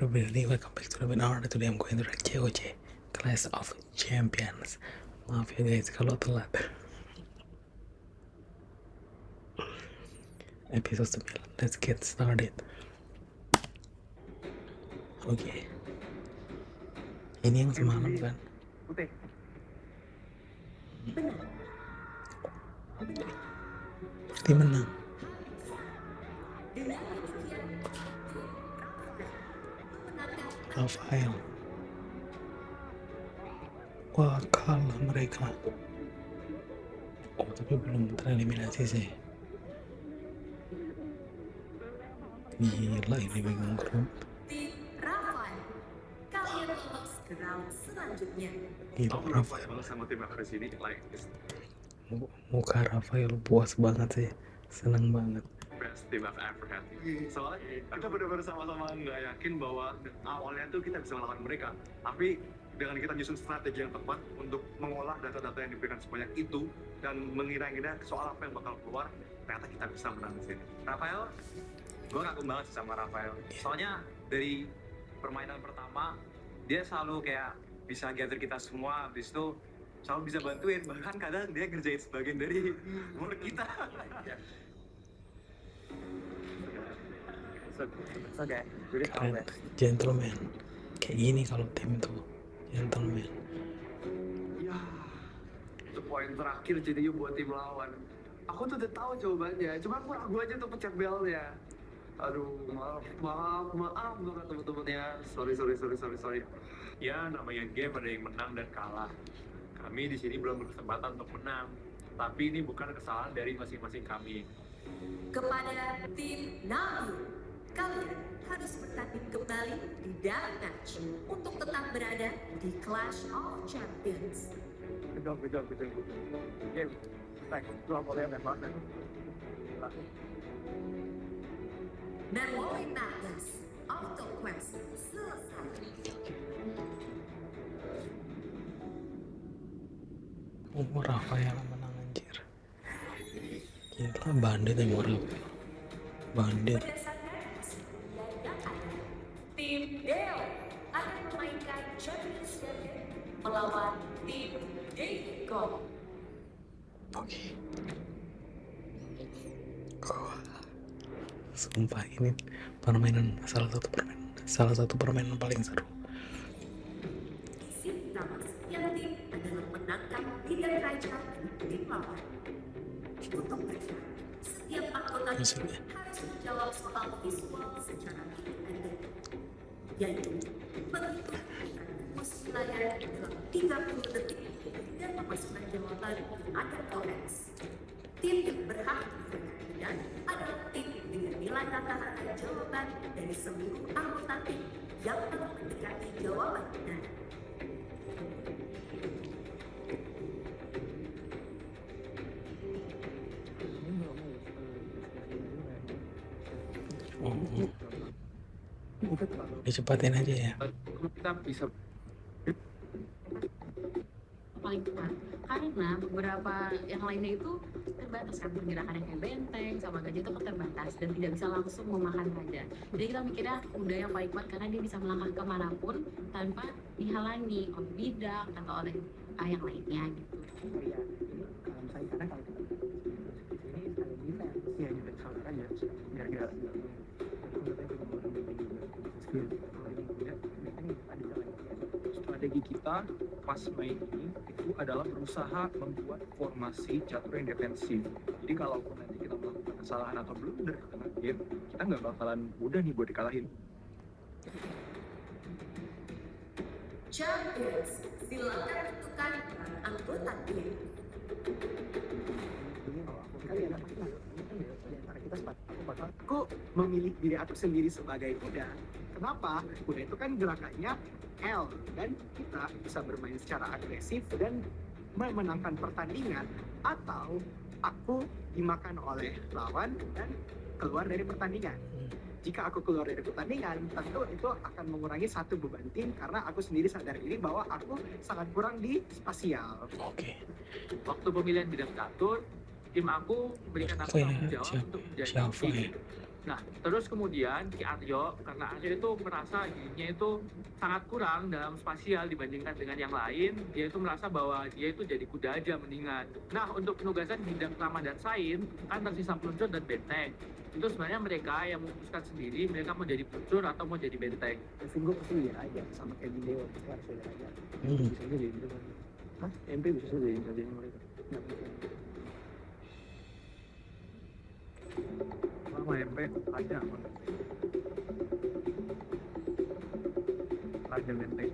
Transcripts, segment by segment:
everybody, welcome back to the webinar. Today I'm going to rank COC Clash of Champions. Maaf ya guys kalau telat. Episode 9, let's get started. Oke. Ini yang semalam kan? Berarti menang. Rafael. Wah, kalah mereka. Oh, tapi belum tereliminasi sih. Gila, ini bingung grup. Gila, Rafael. Muka Rafael puas banget sih. Seneng banget. Best team I've ever had. Soalnya kita benar-benar sama-sama nggak yakin bahwa awalnya tuh kita bisa melawan mereka. Tapi dengan kita nyusun strategi yang tepat untuk mengolah data-data yang diberikan sebanyak itu dan mengira-ngira soal apa yang bakal keluar, ternyata kita bisa menang di sini. Rafael, gue kagum banget sama Rafael. Soalnya dari permainan pertama dia selalu kayak bisa gather kita semua, habis itu selalu bisa bantuin, bahkan kadang dia ngerjain sebagian dari work kita. Oke, Keren, gentleman. Kayak gini kalau tim tuh, gentleman. Ya, itu poin terakhir jadi buat tim lawan. Aku tuh udah tahu jawabannya, cuma aku ragu aja tuh pencet belnya. Aduh, maaf banget teman-temannya. Sorry. Ya, namanya game ada yang menang dan kalah. Kami di sini belum berkesempatan untuk menang, tapi ini bukan kesalahan dari masing-masing kami. Kepada tim Nabi, kalian harus bertanding kembali di dark match untuk tetap berada di Clash of Champions. Betul. Game, thanks. Dua boleh memang. Merlin Madness Auto Quest selesai. Rafael menang anjir. Gila, bandit yang Rafael. Bandit. Tim Deo akan memainkan Champions League melawan tim Deko. Oke. Sumpah ini permainan salah satu permainan paling seru. Yang tim adalah menangkap tiga kerajaan tim lawan. Untuk mereka, setiap anggota tim harus menjawab soal visual secara independen, yaitu menghitung rumus wilayah dalam 30 detik dan memasukkan jawaban yang ada koreks. Tim yang berhak dan adalah tim dengan nilai rata-rata jawaban dari seluruh anggota tim yang telah mendekati jawaban benar. Dicepatin aja ya. Kita bisa paling kuat karena beberapa yang lainnya itu terbatas kan, pergerakannya kayak benteng sama gajah itu terbatas dan tidak bisa langsung memakan raja. Jadi kita mikirnya kuda yang paling kuat karena dia bisa melangkah kemanapun tanpa dihalangi oleh bidak atau oleh yang lainnya gitu. Iya, misalnya karena kalau kita ini sekali defense, ya defense counter aja, biar gak strategi kita pas main ini itu adalah berusaha membuat formasi catur yang defensif. Jadi kalaupun nanti kita melakukan kesalahan atau blunder di tengah game, kita nggak bakalan mudah nih buat dikalahin. Champions, silakan tentukan anggota tim. aku memilih diri aku sendiri sebagai kuda. Kenapa? Kuda itu kan gerakannya L dan kita bisa bermain secara agresif dan memenangkan pertandingan, atau aku dimakan oleh lawan dan keluar dari pertandingan. Jika aku keluar dari pertandingan, tentu itu akan mengurangi satu beban tim karena aku sendiri sadar diri bahwa aku sangat kurang di spasial. Oke. Waktu pemilihan bidang catur, tim aku memberikan aku tanggung jawab untuk menjadi siapa ya? Nah, terus kemudian si Aryo, karena Aryo itu merasa dirinya itu sangat kurang dalam spasial dibandingkan dengan yang lain, dia itu merasa bahwa dia itu jadi kuda aja mendingan. Nah, untuk penugasan bidang Rama dan Sain, kan tersisa Pluncur dan Benteng. Itu sebenarnya mereka yang memutuskan sendiri mereka mau jadi Pluncur atau mau jadi Benteng. Mesin gue pasti lihat aja sama kayak video kita harus lihat aja. Bisa aja jadi gitu kan. Hah? MP bisa saja jadi kerjanya mereka. Nggak mungkin. Lama MP ada apa? Ada benteng.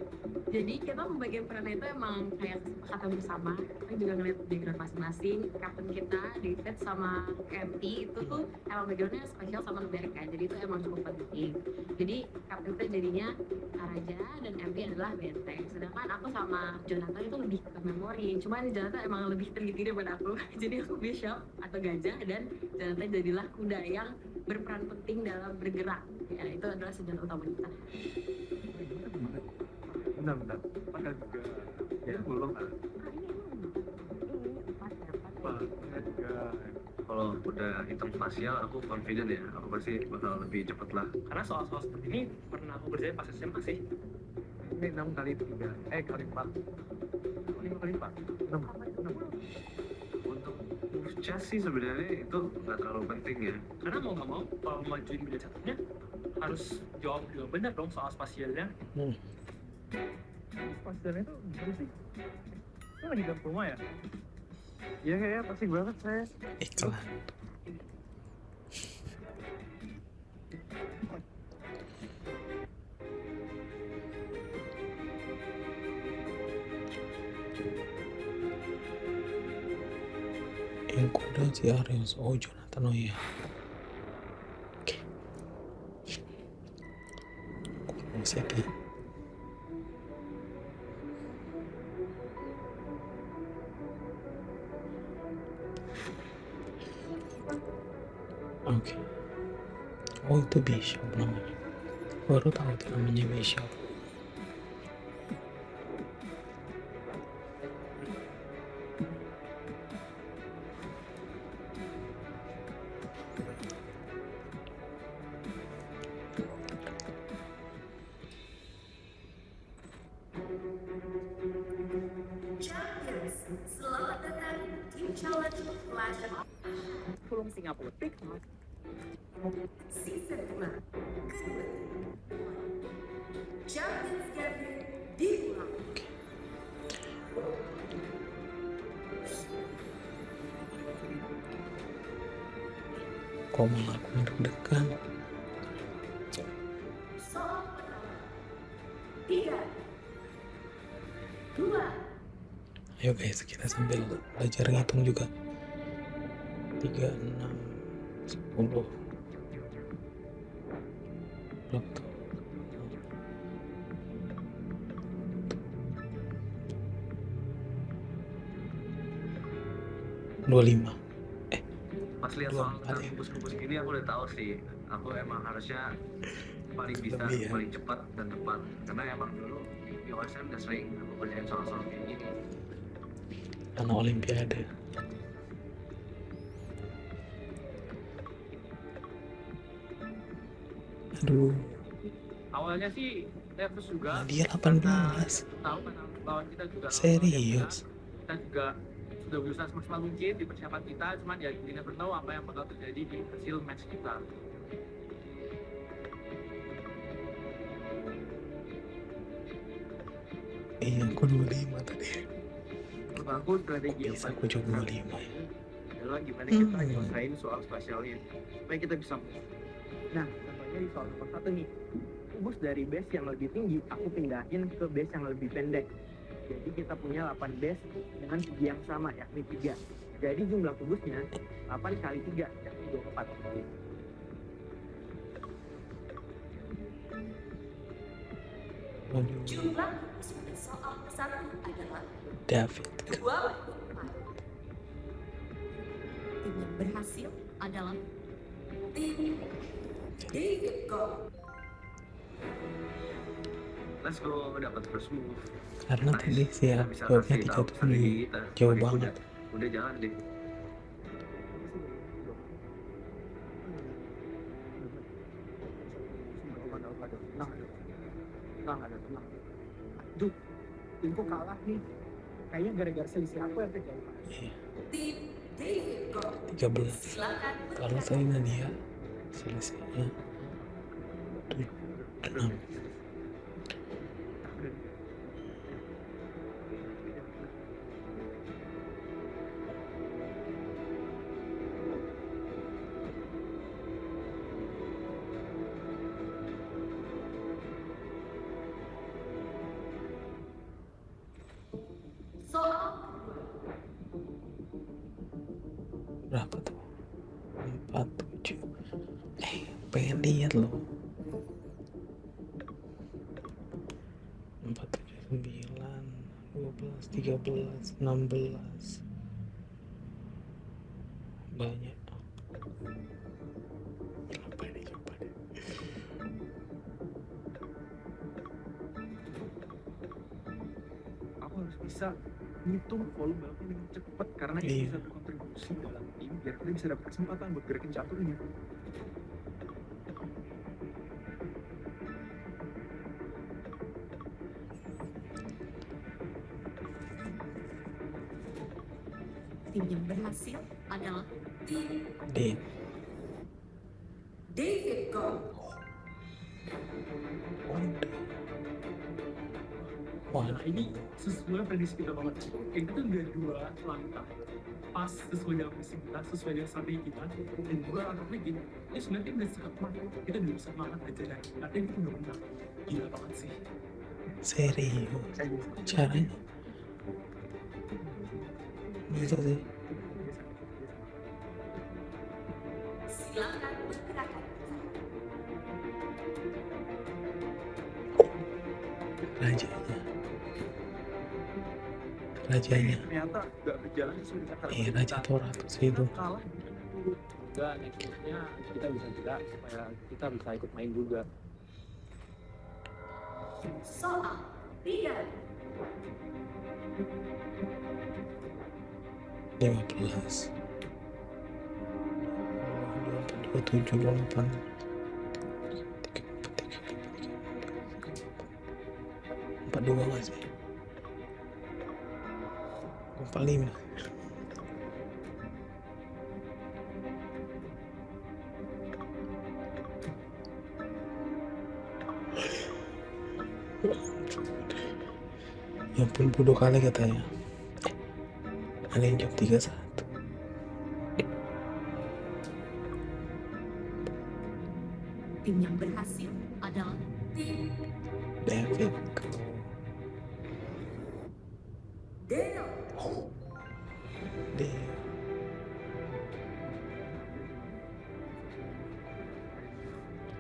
Jadi kita pembagian perannya itu emang kayak kesepakatan bersama. Kita juga ngeliat background masing-masing. Kapten kita, David sama MP itu tuh emang backgroundnya spesial sama mereka. Jadi itu emang cukup penting. Jadi kapten kita jadinya Raja dan MP adalah benteng. Sedangkan aku sama Jonathan itu lebih ke memori. Cuman Jonathan emang lebih teliti daripada aku. Jadi aku bishop atau gajah dan Jonathan jadilah kuda yang berperan penting dalam bergerak. Ya, itu adalah senjata utama kita. Bentar. Pakai juga. Ya belum kan? Kalau udah hitam spasial, aku confident ya. Aku pasti bakal lebih cepet lah. Karena soal-soal seperti ini pernah aku kerjain pas SMA sih. Ini 6 kali 3, kali 4. 5 kali 4. 6. Untuk move chess sih sebenarnya itu nggak terlalu penting ya. Karena mau nggak mau, kalau majuin bidang satunya harus jawab juga benar dong soal spasialnya. Spasialnya itu gimana sih? Itu lagi dalam rumah ya? Iya, pasti banget saya. Iklan. Yang kuda si Arius, oh Jonathan, oh iya. Oke. Kurang sedih. Oke. Oh itu Bishop namanya. Baru tahu tuh namanya Bishop. Champions, selamat datang di Challenge Flash Fulham Singapura. Season 2 kedua. Champions Gathering dimulai. Kok malah aku deg-degan? Soal pertama 3 2 Ayo guys, kita sambil belajar ngitung juga. 3, 6, 10. Berapa tuh? 25. Pas lihat soal 24 ya. kumpus-kumpus gini aku udah tahu sih. Aku emang harusnya paling bisa, Lebih ya. paling cepat dan tepat. Karena emang dulu di OSM udah sering aku kerjain soal-soal kayak gini. Karena Olimpiade. Aduh, Awalnya sih nervous juga. nah dia karena 18. tahu kan lawan kita juga lawan Serius? kita juga sudah berusaha semaksimal mungkin di persiapan kita, cuman ya kita never tahu apa yang bakal terjadi di hasil match kita. Iya, aku 25 tadi. Menurut aku strategi yang Bisa paling aku juga besar 25 ya. adalah gimana kita nyelesain soal spasialnya supaya kita bisa move. Nah, contohnya di soal nomor 1 nih. Kubus dari base yang lebih tinggi, aku pindahin ke base yang lebih pendek. Jadi kita punya 8 base dengan segi yang sama, yakni 3. Jadi jumlah kubusnya 8 kali 3, yakni 24. Waduh, Jumlah kubus pada soal satu adalah David. 24. Tim yang berhasil adalah tim David Go. Let's go, dapat first move. Karena tadi sih ya, Kita bisa jawabnya kasih tahu 37. strategi kita. Jauh Pakai banget. kuda. Udah jalan deh. timku kalah nih. Kayaknya gara-gara selisih aku yang kejauhan. Iya, Tim David Go. 13. Silakan Kalau tadi Nadia selisihnya 6. soal Berapa tuh? 47. Pengen lihat loh. 479, 12, 13, 16. Banyak. Coba deh. Aku harus bisa ngitung volume balapnya dengan cepat karena Iya. itu bisa berkontribusi dalam tim biar kita bisa dapat kesempatan buat gerakin caturnya. tim yang berhasil adalah tim Din. David Go. Wah, Nah ini sesuai prediksi kita banget. Kita tuh udah 2 langkah pas sesuai dengan visi kita, sesuai dengan strategi kita. Dan 2 langkah lagi, ini sebenarnya udah sangat mantap. Kita udah bisa banget aja dan artinya kita udah menang. Gila banget sih. serius. Caranya bisa sih. Silakan bergerak. Rajanya Ternyata nggak berjalan sesuai dengan harapan Raja kita. Toratus itu. Kalah Dan nextnya kita bisa juga supaya kita bisa ikut main juga. Soal 3 15 27 28 42 nggak sih? 45. Ya ampun, bodoh kali katanya. Ada yang jam 31. tim yang berhasil adalah tim David. Dale. Dia.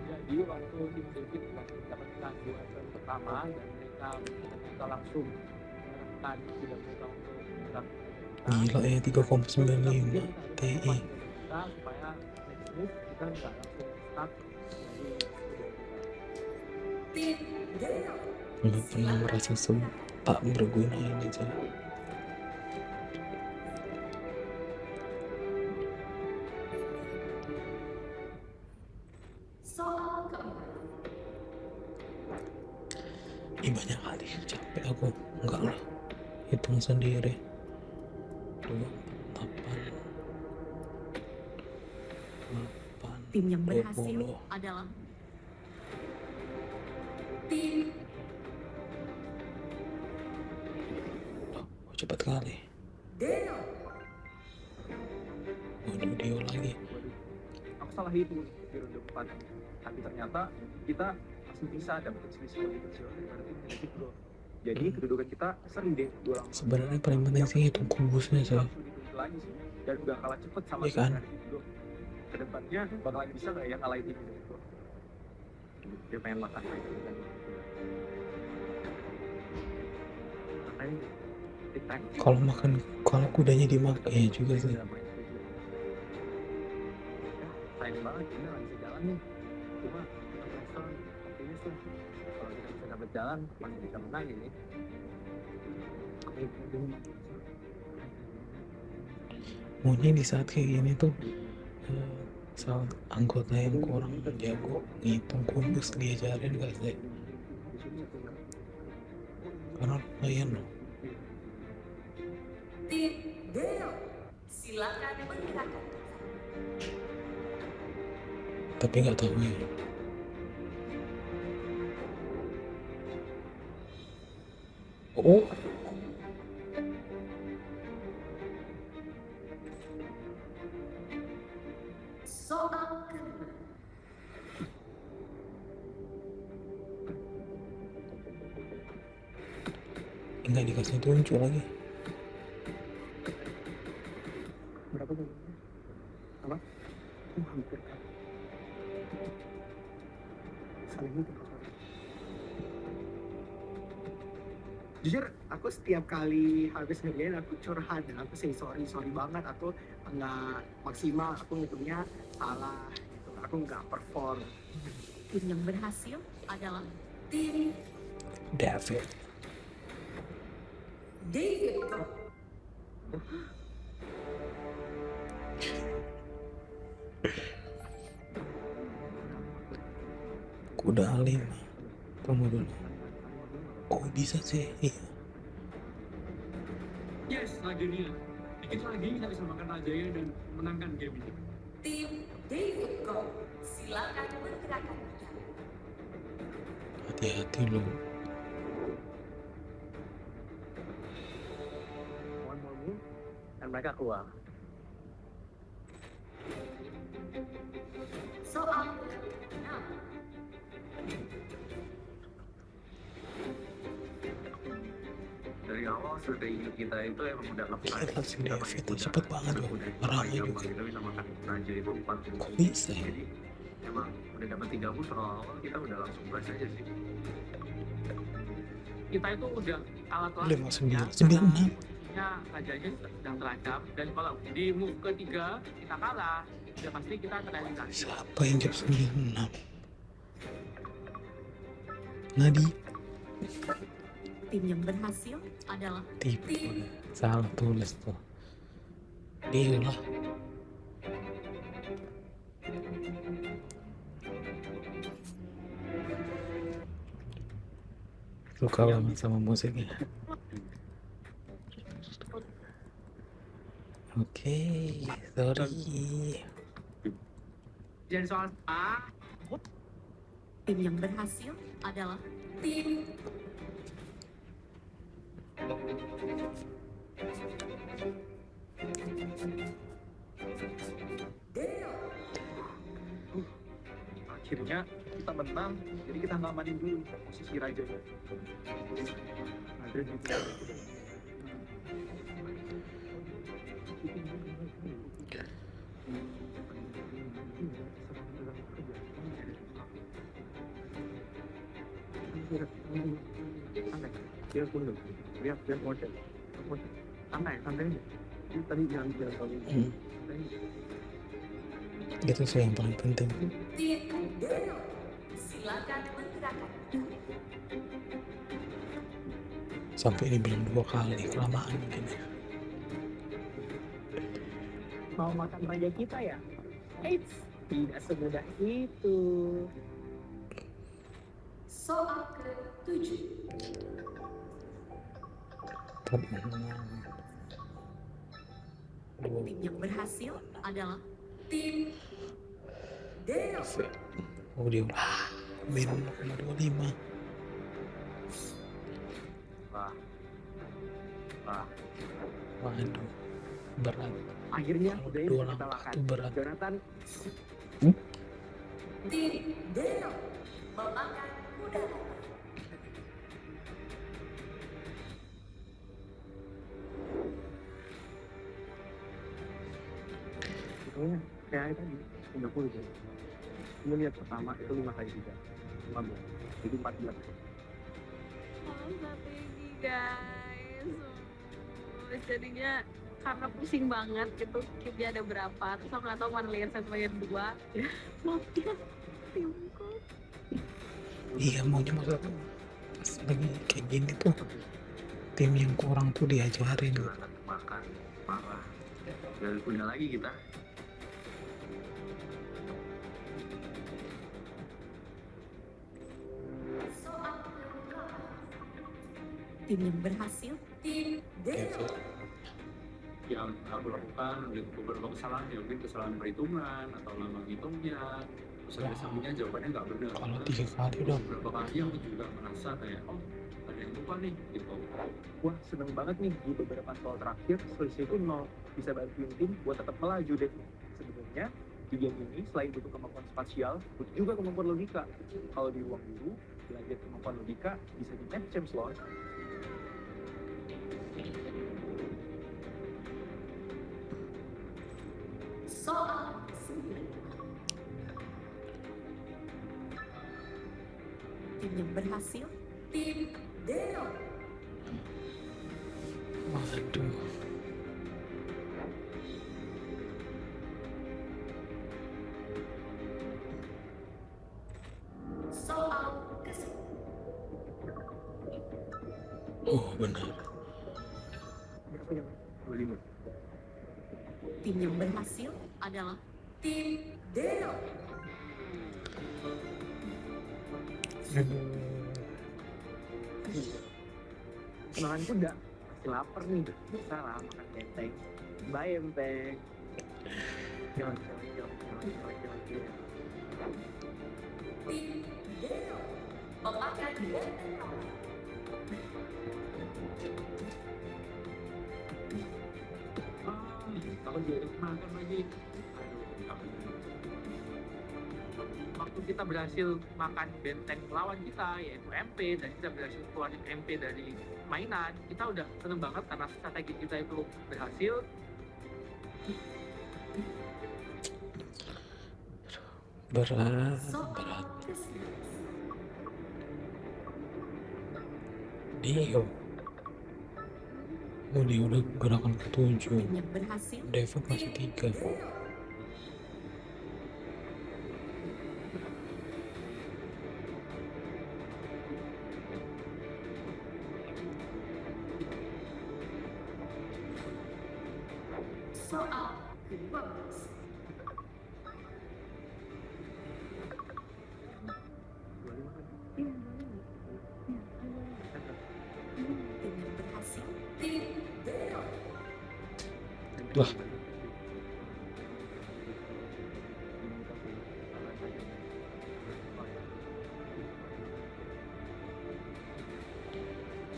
Jadi waktu tim David mendapatkan 2 poin pertama dan mereka langsung menerapkan tidak mereka untuk menang. Gila ya, 3,95 TI. Kita supaya next move kita nggak langsung stuck di Tim Dale. Nggak pernah merasa tak berguna ini aja. Soal keempat. Banyak kali capek aku. Enggak lah, hitung sendiri. 2, 8, Tim yang berhasil 20. adalah tim Oh, cepat kali. Dale. Waduh, dia lagi. aku salah hitung di ronde 4 tapi ternyata kita masih bisa dapat selisih lebih kecil daripada tim David Go. Jadi kedudukan kita seri deh 2 lawan Sebenarnya paling penting sih hitung kubusnya sih. langsung dituntut lagi sih dan udah kalah cepet sama Iya kan? tim David Go. Kedepannya bakalan bisa nggak ya ngalahin tim David Go? Dia pengen makan lagi kan. Makanya tic-tac. Kalau makan, kalau kudanya dimakan ya juga sih. Sayang banget ini nggak bisa jalan nih. Cuma investor optimis lah. Kalau kita bisa dapat jalan, pasti bisa menang ini. Maunya di saat kayak gini tuh saat anggota yang kurang jago ngitung kubus diajarin gak sih? Karena lumayan loh. Tim Deo, silakan bergerak. Tapi nggak tahu ya. Oh, Soal kedua, nggak dikasih tunjuk lagi. Berapa tuh? Apa? Hampir. Saling itu. Jujur, aku setiap kali habis ngerjain aku curhat dan aku say sorry banget, aku nggak maksimal, aku ngitungnya salah gitu. Aku nggak perform. Tim yang berhasil adalah tim David. David. Kuda alim. Tunggu dulu. Oh bisa sih. Iya. Yes, Rajanya. Dikit lagi kita bisa makan Rajanya dan menangkan game ini. Tim David Go, silakan bergerak. Hati-hati lo. One more move dan mereka keluar. Soal 6, Dari awal strategi kita itu emang udah Gila ngeplay. si David tuh cepet banget loh. Ramai juga. Kita bisa makan raja itu 4 Kok bisa ya? Jadi emang udah dapat 3 bus awal kita udah langsung press aja sih. Kita itu udah kalah telak. 59, 96. Posisinya Rajanya sedang terancam dan kalau di move ketiga kita kalah, udah pasti kita tereliminasi. Siapa yang jawab 96? Nadi. tim yang berhasil adalah Tipe. Salah tulis tuh. Dia lah. Suka banget sama musiknya. Oke, sorry. Jadi soal tim yang berhasil adalah tim Deo. Akhirnya kita menang, jadi kita ngamanin dulu posisi rajanya. Ada di dia dulu, lihat motion, santai aja. Ini tadi yang tahu. Itu sih yang paling penting. Tim Deo, silakan bergerak. Sampai ini belum 2 kali, kelamaan mungkin ya. Mau makan raja kita ya? Eits, tidak semudah itu. Soal ke-7, tim yang berhasil adalah tim Deo. Oh dia minum 0,25. Waduh, berat. Akhirnya Kalau udah dua kita langkah makan. tuh berat. Jonathan, Tim Deo memakan udara. hitungnya kayak tadi 30 ya. Ini lihat pertama itu 5 kali 3, 15, jadi 14. strategi guys. Jadinya karena pusing banget gitu, kitnya ada berapa, terus aku nggak tahu mana layer 1 layer 2. Maafnya timku. Iya maunya maksud aku pas lagi kayak gini tuh tim yang kurang tuh diajarin gitu. Makan parah. Gak punya lagi kita. Soal ke-8, Tim yang berhasil, tim Deo. David. Yang aku lakukan beberapa kesalahan, ya mungkin kesalahan perhitungan atau lama ngitungnya, terus ada sambungnya jawabannya nggak benar. Kalau 3 kali udah Beberapa kali aku juga merasa kayak ada yang lupa nih gitu. Wah, seneng banget nih di beberapa soal terakhir selisihku 0. Bisa bantuin tim buat tetap melaju deh. Sebenarnya di game ini selain butuh kemampuan spasial, butuh juga kemampuan logika. Kalau di ruang guru, belajar kemampuan logika bisa di match champs loh. Soal 9. Tim yang berhasil, tim Deo. waduh. Soal ke-10. Oh benar. Berapa yang 25? Tim yang berhasil, Adalah tim Deo. Kenalan kuda, pasti lapar nih. Bisa lah makan benteng. Bye benteng. Jalan. Tim Deo memakan benteng. Kalau dia makan lagi, aduh, nggak benar. Waktu kita berhasil makan benteng lawan kita yaitu MP dan kita berhasil keluarin MP dari mainan, kita udah seneng banget karena strategi kita itu berhasil. Berat. Soal ke-11. Dio. Oh dia udah gerakan ke-7. Tim yang berhasil, David masih 3. Deo. Soal ke-12. Tim yang berhasil, tim Deo. Wah.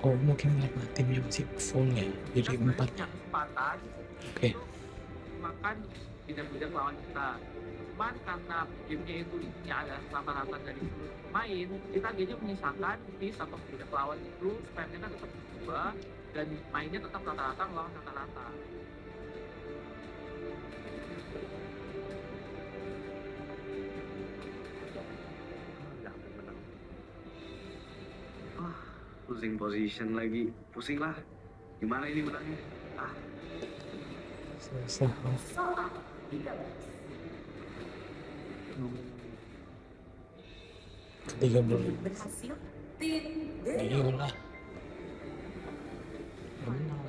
Oh mungkin karena timnya masih full ya, jadi 4. Punya kesempatan Oke. makan bidang-bidang lawan kita. Cuman karena gamenya itu isinya ada rata-rata dari seluruh pemain, kita akhirnya menyisakan piece atau bidang lawan itu supaya kita tetap berubah dan mainnya tetap rata-rata melawan rata-rata. Losing position lagi, pusing lah. Gimana ini menangnya? Susah. Soal 13. Ketiga Tim belum. yang berhasil, tim Deo. Dio lah. Benar.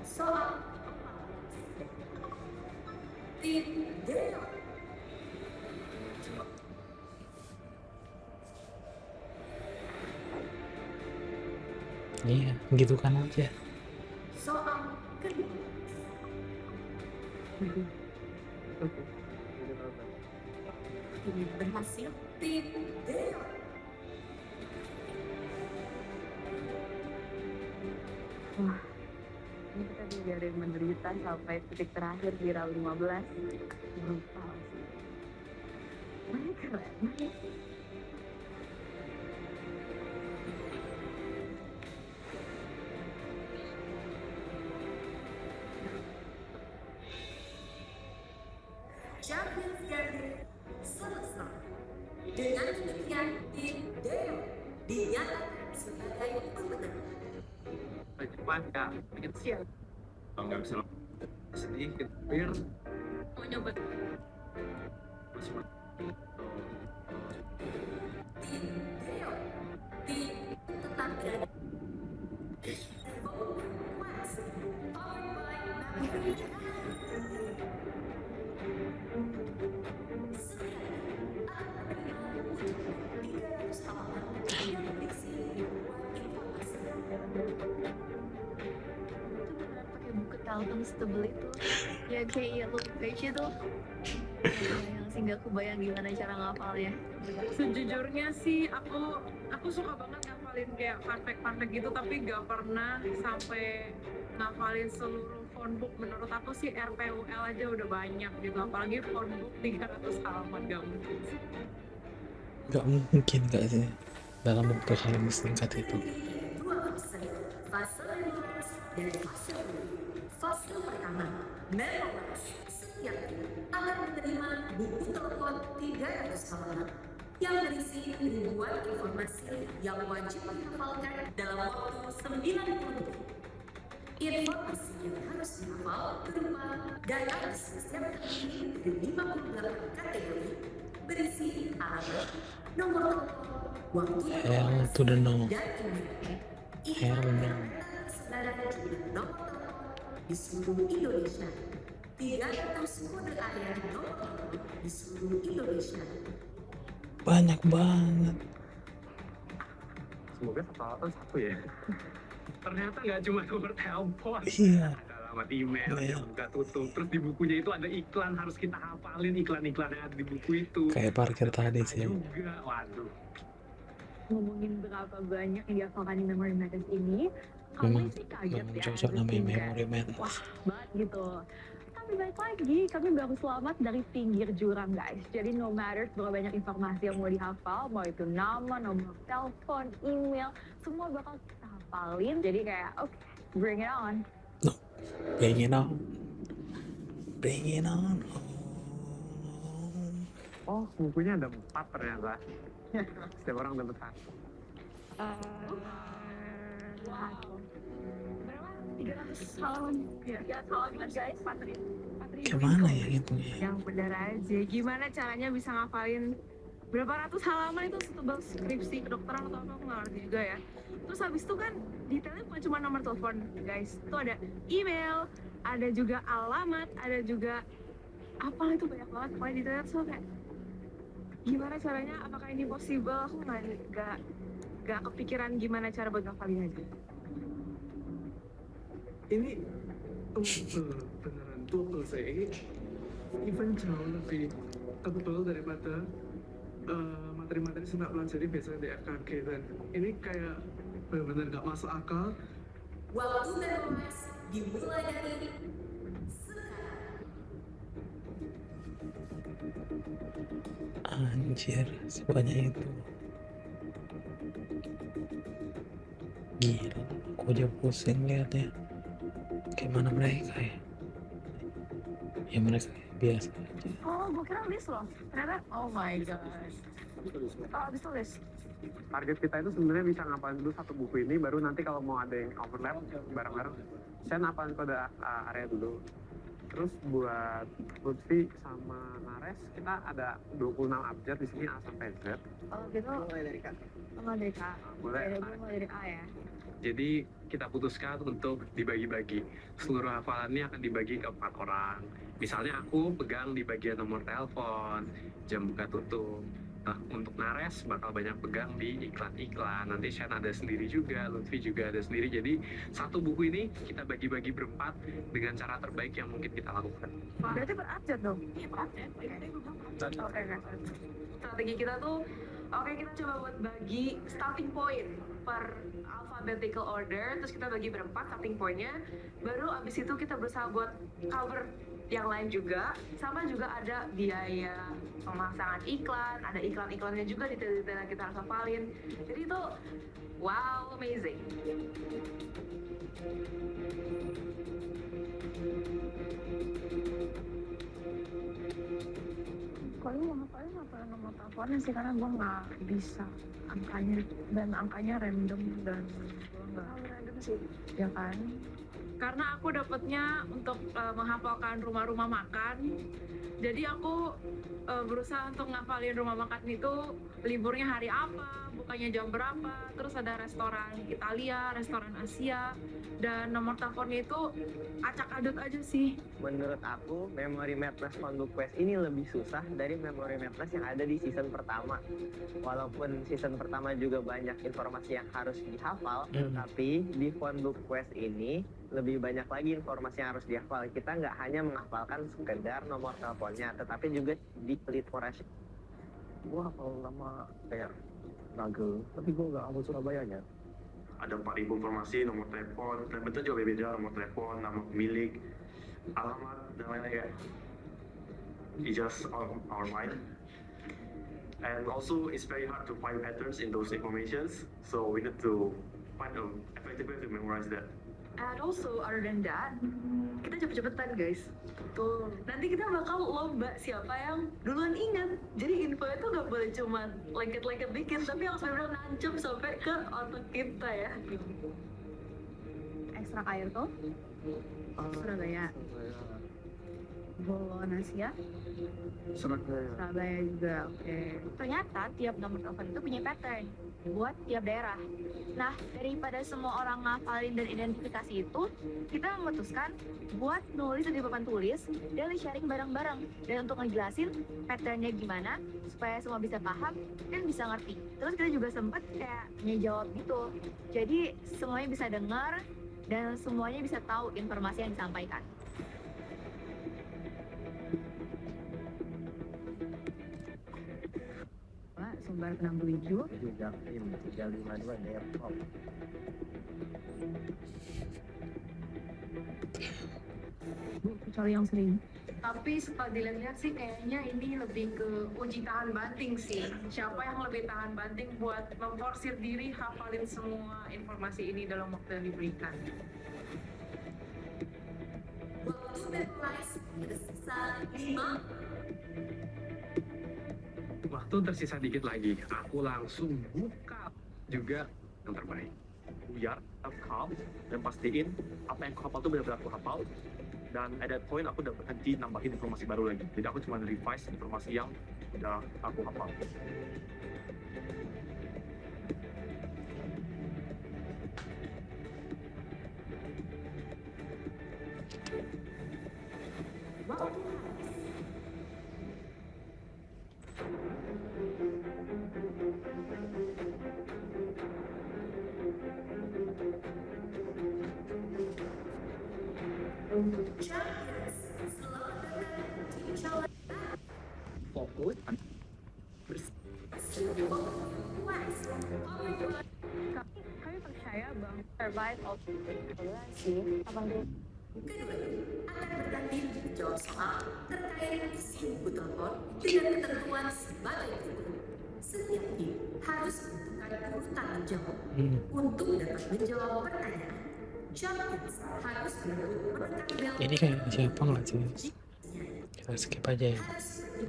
Soal 14. Tim Deo. Iya, gitu kan aja. Soal ke-15. Tim yang berhasil, tim Deo. Wah, ini kita dibiarin menderita sampai titik terakhir di round 15. Brutal sih. Mana keren. Champions Garden selesai. Dengan demikian, tim Deo dinyatakan sebagai pemenang. Cuman ya bikin sial. Kalau nggak bisa Sedih, kepir. Mau nyoba masih Tim Deo, tim tetap berada. Vote Quest, powered by Maverick. setebel itu ya kayak yellow page itu yang sih nggak kebayang gimana cara ngapalnya. Sejujurnya sih aku suka banget ngapalin kayak fun fact gitu, tapi nggak pernah sampai ngapalin seluruh phonebook. Menurut aku sih RPUL aja udah banyak gitu, apalagi phonebook 300 halaman gak mungkin. Nggak mungkin nggak sih dalam waktu yang singkat itu. Dua fase, fase memories dan fase reading. Fase pertama, memories. Setiap kita akan menerima buku telepon 300 halaman yang berisi ribuan informasi yang wajib dihafalkan dalam waktu 90 detik. Informasi yang harus dihafal berupa data sistem terdiri dari 58 kategori berisi alamat, nomor telepon, waktu Hell to the no. dan email. Hell no. Saudara juga nomor telepon di seluruh Indonesia. 300 kode area nomor telepon di seluruh Indonesia. Banyak banget. Semoga satu satu ya. Ternyata nggak cuma nomor telepon. Iya. Ada alamat email Iya. yang udah tutup. Terus di bukunya itu ada iklan, harus kita hafalin iklan-iklan yang ada di buku itu. Kayak parkir tadi Nah, sih. juga, waduh. Ngomongin berapa banyak yang dihafalkan di memory matters ini, kami sih kaget Memang ya. cocok terus namanya juga, memory matters. wah banget gitu. Tapi balik lagi, kami baru selamat dari pinggir jurang guys. Jadi no matter berapa banyak informasi yang mau dihafal, mau itu nama, nomor telepon, email, semua bakal kita hafalin. Jadi kayak oke, bring it on. Bring it on. Bring it on. Oh, bukunya ada 4 ternyata. Setiap orang dapat 1. Berapa? 300 halaman. Ya, 300 halaman guys, Patri. Gimana ya hitungnya? Yang benar aja, gimana caranya bisa ngafalin berapa ratus halaman itu setebal skripsi kedokteran atau apa, aku nggak ngerti juga ya. Terus habis itu kan detailnya bukan cuma nomor telepon guys, itu ada email, ada juga alamat, ada juga apa itu banyak banget pokoknya detailnya tuh kayak gimana caranya, apakah ini possible, aku nggak kepikiran gimana cara buat ngafalin aja. Ini beneran tebel sih, even jauh lebih tebel daripada materi-materi yang saya pelajari biasanya di FKG, dan ini kayak benar-benar nggak masuk akal. Waktu memories dimulai dari sekarang. Anjir, sebanyak itu. Gila, aku aja pusing liatnya. Gimana mereka ya? Ya mereka biasa aja. Oh, gue kira list loh. Ternyata, oh my god. Oh, habis tulis. Target kita itu sebenarnya bisa ngapalin dulu satu buku ini, baru nanti kalau mau ada yang overlap bareng-bareng, saya ngapalin kode area dulu. Terus buat Lutfi sama Nares, kita ada 26 abjad di sini A sampai Z. Oh gitu, Mulai dari K. mulai dari K. Boleh. Dari gue mulai dari A ya. Jadi kita putuskan untuk dibagi-bagi. Seluruh hafalannya akan dibagi ke 4 orang. Misalnya aku pegang di bagian nomor telepon, jam buka tutup. Nah, untuk Nares bakal banyak pegang di iklan-iklan. Nanti Shen ada sendiri juga, Lutfi juga ada sendiri. Jadi satu buku ini kita bagi-bagi berempat dengan cara terbaik yang mungkin kita lakukan. Berarti berabjad dong? Iya berabjad. Oke. Strategi kita tuh, oke, kita coba buat bagi starting point per alphabetical order, terus kita bagi berempat starting pointnya, baru abis itu kita berusaha buat cover yang lain juga, sama juga ada biaya pemasangan iklan, ada iklan-iklannya juga, detail-detail yang kita harus hafalin. Jadi itu wow, amazing. Kalau mau ngapain nomor teleponnya sih, karena gue nggak bisa angkanya, dan angkanya random, dan gue nggak random sih, ya kan? Karena aku dapetnya untuk menghafalkan rumah-rumah makan, jadi aku berusaha untuk ngafalin rumah makan itu liburnya hari apa, bukanya jam berapa, terus ada restoran Italia, restoran Asia, dan nomor teleponnya itu acak adut aja sih. Menurut aku, Memory Matters Phonebook Quest ini lebih susah dari Memory Madness yang ada di season pertama. Walaupun season pertama juga banyak informasi yang harus dihafal, tapi di phone book quest ini lebih banyak lagi informasi yang harus dihafal. Kita nggak hanya menghafalkan sekedar nomor teleponnya, tetapi juga di Elite Forest. Gua hafal nama kayak Nagel, tapi gua nggak hafal Surabayanya. Ada 4.000 informasi, nomor telepon, dan bentuk juga beda, nomor telepon, nama pemilik, alamat, dan lain-lain ya. It's just on our mind. And also, it's very hard to find patterns in those informations, so we need to find an effective way to memorize that. And also, other than that, kita cepet-cepetan guys. Tuh, nanti kita bakal lomba siapa yang duluan ingat. Jadi info itu gak boleh cuma lengket-lengket dikit, tapi harus benar-benar nancep sampai ke otak kita ya. Ekstra air tuh? Surabaya. Bolonasia? Surabaya juga, oke. Ternyata tiap nomor telepon itu punya pattern buat tiap daerah. Nah, daripada semua orang ngafalin dan identifikasi itu, kita memutuskan buat nulis di papan tulis dan sharing bareng-bareng. Dan untuk ngejelasin patternnya gimana, supaya semua bisa paham dan bisa ngerti. Terus kita juga sempet kayak ngejawab gitu. Jadi semuanya bisa dengar dan semuanya bisa tahu informasi yang disampaikan. Sumber 67 Jaktim 352 Depok. Kecuali yang sering. Tapi setelah dilihat-lihat sih kayaknya ini lebih ke uji tahan banting sih. Siapa yang lebih tahan banting buat memforsir diri hafalin semua informasi ini dalam waktu yang diberikan. Waktu memorize tersisa 5. Waktu tersisa dikit lagi, aku langsung buka juga yang terbaik. Buyar, calm, dan pastiin apa yang aku hafal itu benar-benar aku hafal. Dan at that point aku udah berhenti nambahin informasi baru lagi. Jadi aku cuma revise informasi yang udah aku hafal. Champions, selamat datang di Jawa Fokus. Kami percaya bahwa survive of sih 80. Kedua, akan berganti menjawab soal terkait isi buku telepon dengan ketentuan sebagai berikut. Setiap tim harus menentukan urutan menjawab untuk dapat menjawab pertanyaan. Champions harus berebut menekan bel. Ini kayak siapa nggak sih? Kita skip aja ya. Harus yang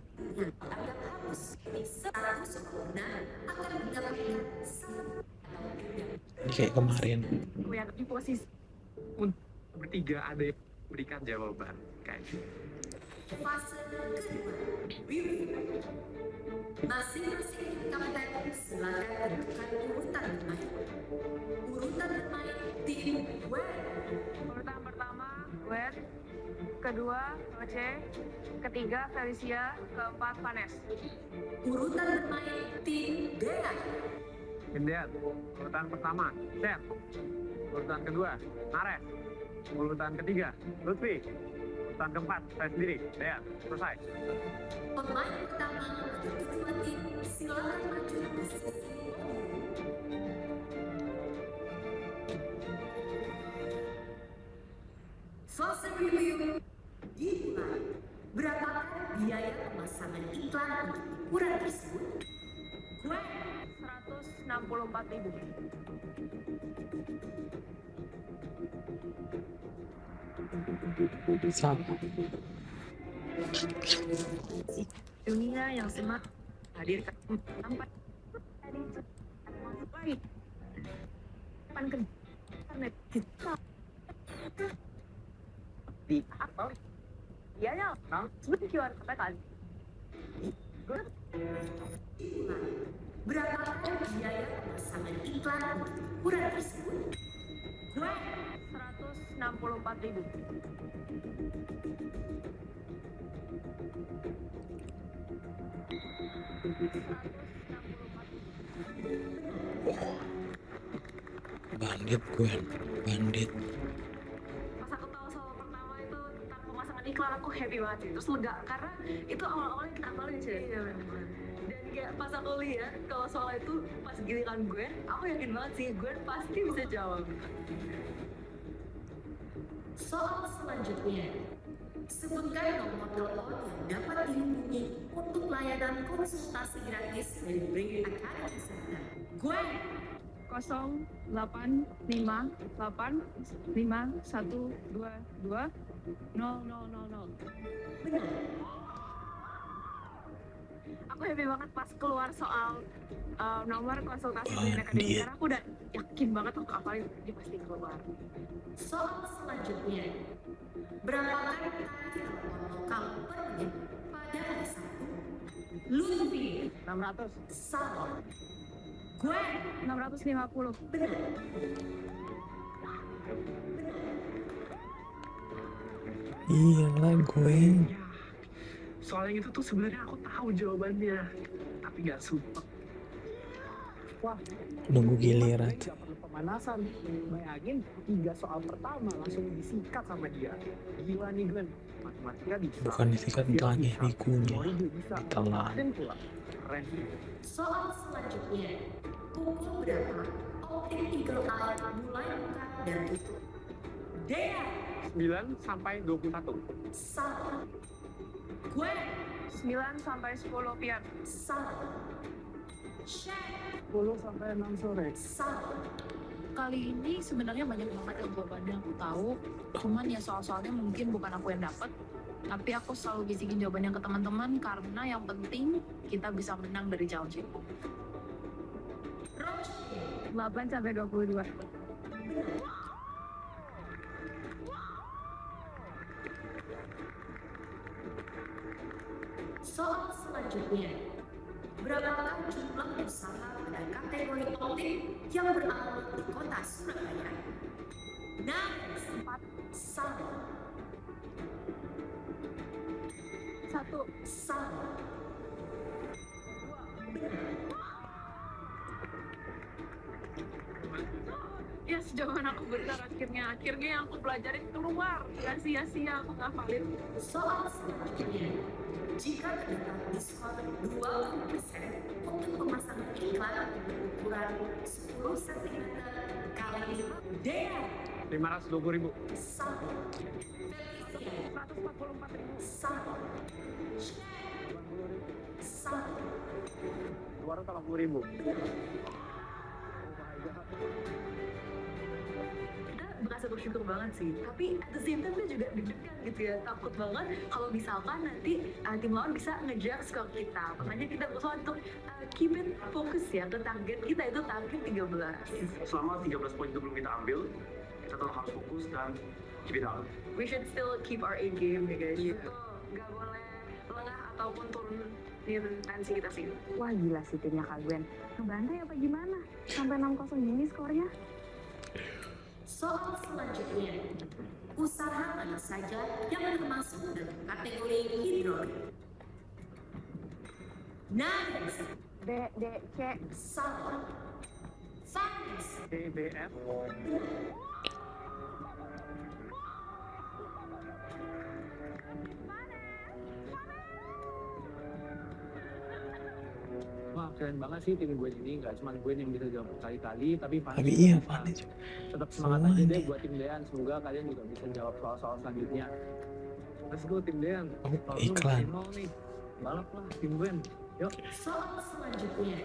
dianggap hapus. Satu soal benar akan mendapatkan satu atau tidak. Ini kayak kemarin. Yang di posisi Bertiga ada yang berikan jawaban kayak gitu. Fase kedua, review. Masing-masing kapten silakan tentukan urutan bermain. Urutan bermain tim Gwen. urutan pertama Gwen, kedua Roche, ketiga Felicia, keempat Vanes. Urutan bermain tim Dea. Gendian, urutan pertama, Set. Urutan kedua, Nares. Urutan ketiga, Lutfi. Urutan keempat, saya sendiri, Dean. Selesai. Pemain pertama untuk kedua tim silakan maju ke sisi fase review dimulai. Berapakah biaya pemasangan iklan untuk ukuran tersebut? Gwen, 164.000. Sama. Dunia yang semakin hadirkan sampai tadi masuk lagi pan ke internet kita di apa iya ya seperti QR katakan berapakah biaya pemasangan iklan untuk ukuran tersebut? Gwen, 164.000. Bandit gue, bandit. Pas aku tahu soal pertama itu tentang pemasangan iklan, aku happy banget sih. Terus lega karena itu awal-awalnya kita apalin sih. Iya benar. Dan kayak pas aku lihat kalau soal itu pas giliran gue, aku yakin banget sih gue pasti bisa jawab. Soal selanjutnya, sebutkan nomor telepon yang dapat dihubungi untuk layanan konsultasi gratis dari Brain Academy Center. Gue 085851220000. benar. Aku happy banget pas keluar soal nomor konsultasi Brain Academy karena aku udah yakin banget aku apalin dia pasti keluar. Soal selanjutnya, berapa kali telepon lokal per menit pada hari Sabtu? Lutfi 600. salah. Gue 650. benar. Iya lah gue. Soal yang itu tuh sebenarnya aku tahu jawabannya, tapi nggak sumpah. Wah, Nunggu giliran. Nggak perlu pemanasan. Bayangin 3 soal pertama langsung disikat sama dia. Gila nih Glenn, matematika bisa. Bukan disikat belakangnya, bikunya. Semuanya dia bisa. Ditelan. Dan pula, keren. Soal selanjutnya, pukul berapa optik Eagle Eye mulai buka dan tutup? Dea 9 sampai 21. salah. Gue 9 sampai 10 pian. salah. Shaq 10 sampai 6 sore. salah. Kali ini sebenarnya banyak banget yang jawabannya aku tahu, cuman ya soal-soalnya mungkin bukan aku yang dapet, tapi aku selalu bisikin jawabannya ke teman-teman karena yang penting kita bisa menang dari challenge ini. 8 sampai 22. Soal selanjutnya, berapakah jumlah usaha pada kategori optik yang beralamat di kota Surabaya? Nah, 4 salah. 1. Salah. Yes, jawaban aku benar akhirnya yang aku pelajarin keluar. Gak sia-sia aku ngafalin. Soal selanjutnya, jika terdapat diskon 20% untuk pemasangan iklan ukuran 10 cm kali 5 Dea 520.000. salah. Felicia 144.000. salah. Salah. 280.000. Kita berasa bersyukur banget sih, tapi at the same time kita juga deg-degan gitu ya, takut banget kalau misalkan nanti tim lawan bisa ngejar skor kita. Makanya kita berusaha untuk keep it fokus ya ke target kita, itu target 13. Selama 13 poin itu belum kita ambil, kita tetap harus fokus dan keep it up. We should still keep our A game ya guys. Betul, nggak boleh lengah ataupun turun di tensi kita sih. Wah gila sih timnya Kak Gwen. Ngebantai apa gimana? Sampai 6-0 gini skornya. Soal selanjutnya, usaha mana saja yang termasuk dalam kategori hidrolik? Nice. D, D, C. Salah. Finance. DBF. Wah keren banget sih tim gue ini, nggak cuma gue yang bisa jawab berkali-kali, tapi Fanny Tapi juga iya, bisa. Fanny juga. Tetap semangat aja deh Semuanya. buat tim Dean, semoga kalian juga bisa jawab soal-soal selanjutnya. Let's go tim Dean. Oh, Kalau lu iklan. masih nol nih, balap lah tim Gwen. Yuk. Soal selanjutnya,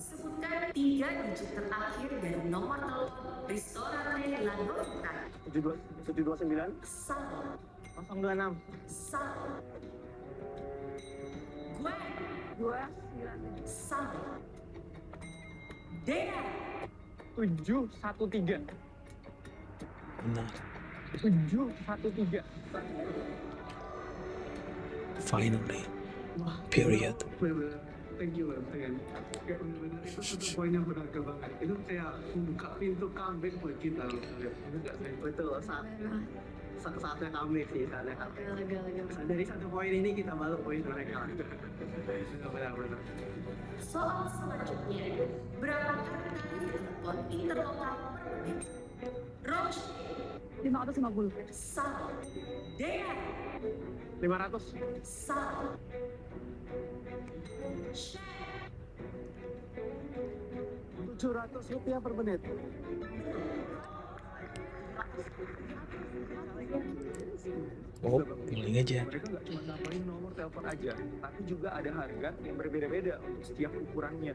sebutkan 3 digit terakhir dari nomor telepon restoran Landovita. 729. Salah. 026. Salah. Gue 297. salah. Dea 713. Benar. 713. Finally. Period. Bener-bener thank you banget kan. Kayak bener-bener itu satu poin yang berharga banget. Itu kayak membuka pintu comeback buat kita loh kalian. Bener nggak sih? Betul, saatnya comeback sih, saatnya comeback. Lega. Dari satu poin ini kita balut poin mereka. Benar-benar. Soal selanjutnya, berapa kali telepon interlokal per menit? Roach, 550. salah. Dean, 500. salah. Shaq, 700 rupiah per menit. Oh, pilih aja. Mereka nggak cuma nambahin nomor telepon aja, tapi juga ada harga yang berbeda-beda untuk setiap ukurannya.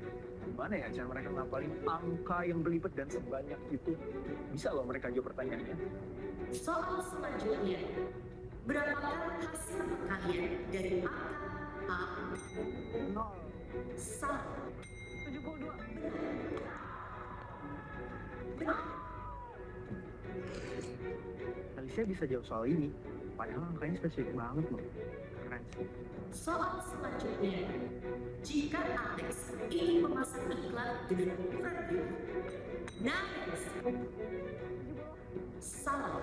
Gimana ya cara mereka ngapalin angka yang berlipat dan sebanyak itu? Bisa loh mereka jawab pertanyaannya. soal selanjutnya, berapakah hasil perkalian dari angka A? 0. Salah. 72. Alicia bisa jawab soal ini, padahal angkanya spesifik banget loh. Keren sih. Soal selanjutnya, jika Alex ingin memasang iklan dengan ukuran biru, nice. Salah.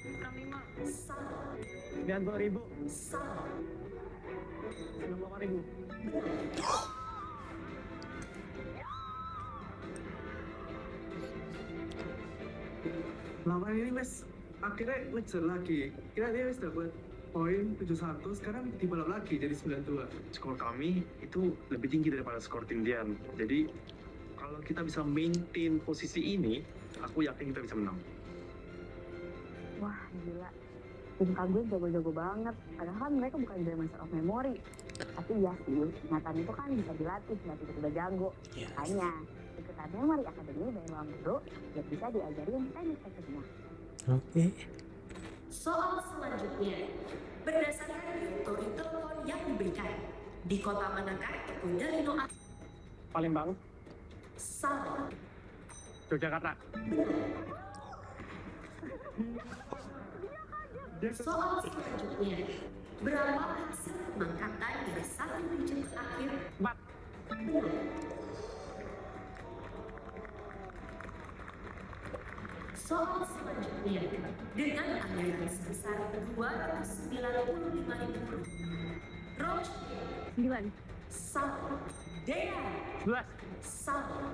65. Salah. 90.000. Salah. 98.000. Lama ini Mas akhirnya ngejar lagi. Kira dia Mas dapat poin 71, sekarang dibalap lagi jadi 92. Skor kami itu lebih tinggi daripada skor tim Dian. Jadi kalau kita bisa maintain posisi ini, aku yakin kita bisa menang. Wah, gila. Tim gue jago-jago banget. Padahal kan mereka bukan dari master of memory. Tapi ya sih, ingatan itu kan bisa dilatih, nggak tiba-tiba jago. Yes. Makanya, ikutan Memory Academy dari Bang Bro, biar bisa diajarin teknik-tekniknya. Oke. Soal selanjutnya, berdasarkan teori telepon yang diberikan, di kota manakah Bunda Lino Palembang. salah? Yogyakarta. Soal selanjutnya, berapa hasil pengangkatan dari satu region terakhir? 4. Soal selanjutnya, dengan anggaran sebesar 295.000 Roach, 9. salah. Dean, 11. salah.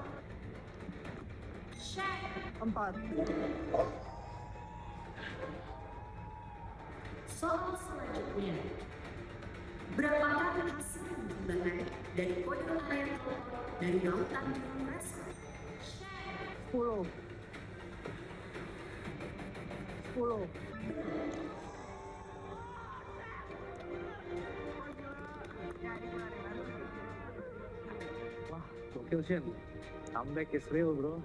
Shaq, 4. soal selanjutnya, berapakah hasil pengembangan dari kode area telepon dari lautan biru Rasa? Shaq, 10. 10. Wah, gokil Shen. Comeback is real bro.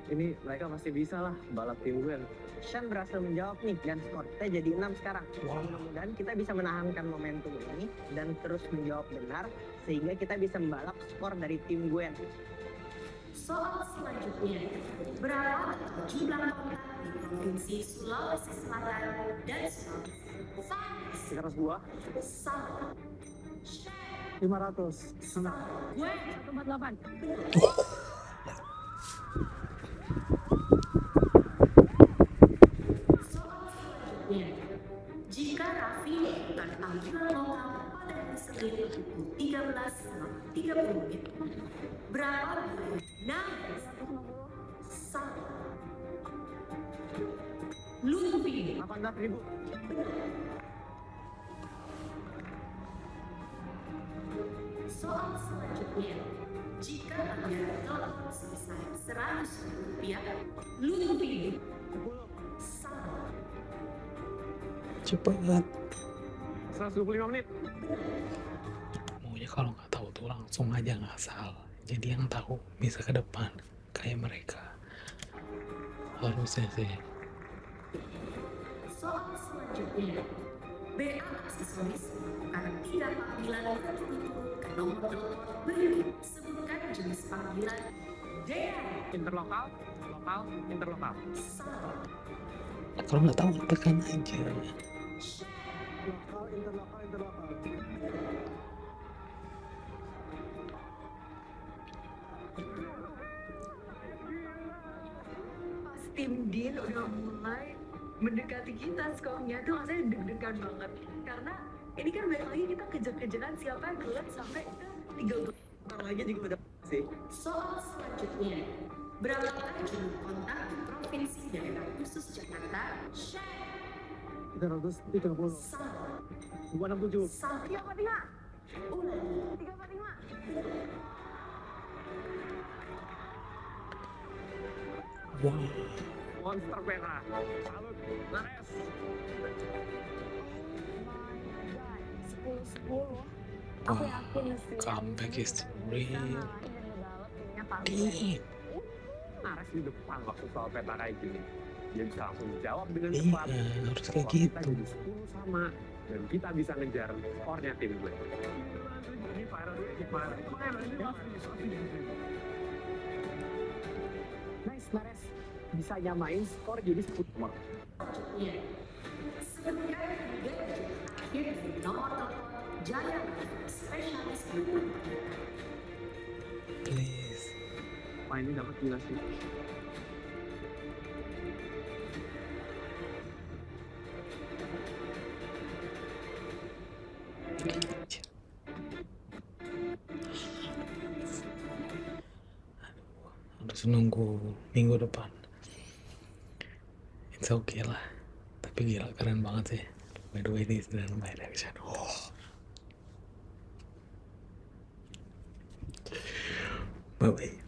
Ini mereka masih bisa lah balap tim gue. Shan berhasil menjawab nih dan skornya jadi 6 sekarang. Mudah-mudahan kita bisa menahankan momentum ini dan terus menjawab benar sehingga kita bisa membalap skor dari tim Gwen. soal selanjutnya, berapa jumlah kontak di Provinsi Sulawesi Selatan dan Sulawesi Selatan? 302. Salah. Shaq, 500. salah. Gue 148. soal selanjutnya, jika Raffi melakukan panggilan lokal pada hari Senin pukul 13.30 berapa biaya? Nice. Salah. Lutfi, 18.000. soal selanjutnya, jika anggaran telepon sebesar 100 rupiah, Lutfi, 10. salah. Cepat. 125 menit. Maunya kalau nggak tahu tuh langsung aja ngasal. Jadi yang tahu bisa ke depan kayak mereka. Harusnya sih. Soal selanjutnya, BA aksesoris melakukan 3 panggilan berturut-turut ke nomor telepon berikut. Sebutkan jenis panggilan. Dean, Interlokal, lokal, interlokal. salah. Kalau nggak tahu tekan aja. Shaq, Lokal, interlokal, interlokal. tim Dean udah mulai mendekati kita skornya tuh rasanya deg-degan banget karena ini kan balik lagi kita kejar-kejaran siapa yang keluar sampai ke 3 Bentar lagi juga udah sih. Soal selanjutnya, berapa jumlah kontak di Provinsi Daerah Khusus Jakarta? Share 330. sama 267. sampai 345 ulangi 345 Wah, Monster merah. Salut. Nares. 10-10 aku yakin sih comeback history. bisa ngalahin dan ngebalap timnya Pavia. Damn. Nares di depan waktu soal peta kayak gini. Dia bisa langsung jawab dengan Iya, cepat. harus kayak Skor kita gitu. jadi 10 sama dan kita bisa ngejar skornya tim gue. Ini parah, ini parah. Nice, Nares. Bisa nyamain skor jadi 10. selanjutnya. Sebentar tiga akhir di nomor telepon Jaya spesialis guru. Please. Wah ini dapat gila sih. Harus nunggu minggu depan. It's okay lah. Tapi gila keren banget sih. By the way, this is my reaction. Bye bye.